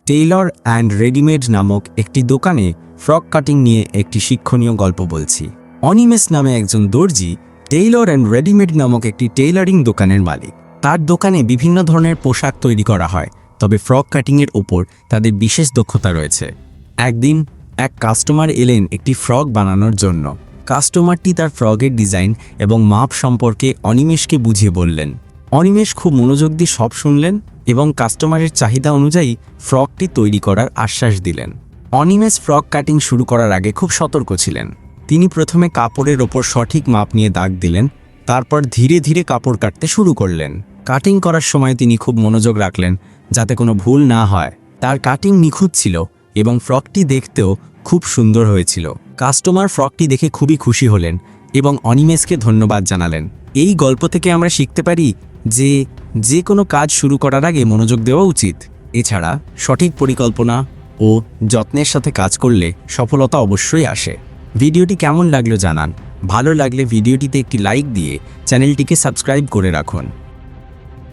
Taylor and readymade নামক একটি দোকানে ফ্রক কাটিং নিয়ে একটি শিক্ষণীয় গল্প বলছি। অনিমেষ নামে একজন দর্জি টেইলর অ্যান্ড রেডিমেড নামক একটি টেইলারিং দোকানের মালিক। তার দোকানে বিভিন্ন ধরনের পোশাক তৈরি করা হয়, তবে ফ্রক কাটিংয়ের ওপর তাদের বিশেষ দক্ষতা রয়েছে। একদিন এক কাস্টমার এলেন একটি ফ্রক বানানোর জন্য। কাস্টমারটি তার ফ্রকের ডিজাইন এবং মাপ সম্পর্কে অনিমেষকে বুঝিয়ে বললেন। অনিমেষ খুব মনোযোগ দিয়ে সব শুনলেন এবং কাস্টমারের চাহিদা অনুযায়ী ফ্রকটি তৈরি করার আশ্বাস দিলেন। অনিমেষ ফ্রক কাটিং শুরু করার আগে খুব সতর্ক ছিলেন। তিনি প্রথমে কাপড়ের ওপর সঠিক মাপ নিয়ে দাগ দিলেন, তারপর ধীরে ধীরে কাপড় কাটতে শুরু করলেন। কাটিং করার সময় তিনি খুব মনোযোগ রাখলেন যাতে কোনো ভুল না হয়। তার কাটিং নিখুঁত ছিল এবং ফ্রকটি দেখতেও খুব সুন্দর হয়েছিল। কাস্টমার ফ্রকটি দেখে খুবই খুশি হলেন এবং অনিমেষকে ধন্যবাদ জানালেন। এই গল্প থেকে আমরা শিখতে পারি যে কোনো কাজ শুরু করার আগে মনোযোগ দেওয়া উচিত। এছাড়া সঠিক পরিকল্পনা ও যত্নের সাথে কাজ করলে সফলতা অবশ্যই আসে। ভিডিওটি কেমন লাগলো জানান। ভালো লাগলে ভিডিওটিতে একটি লাইক দিয়ে চ্যানেলটিকে সাবস্ক্রাইব করে রাখুন।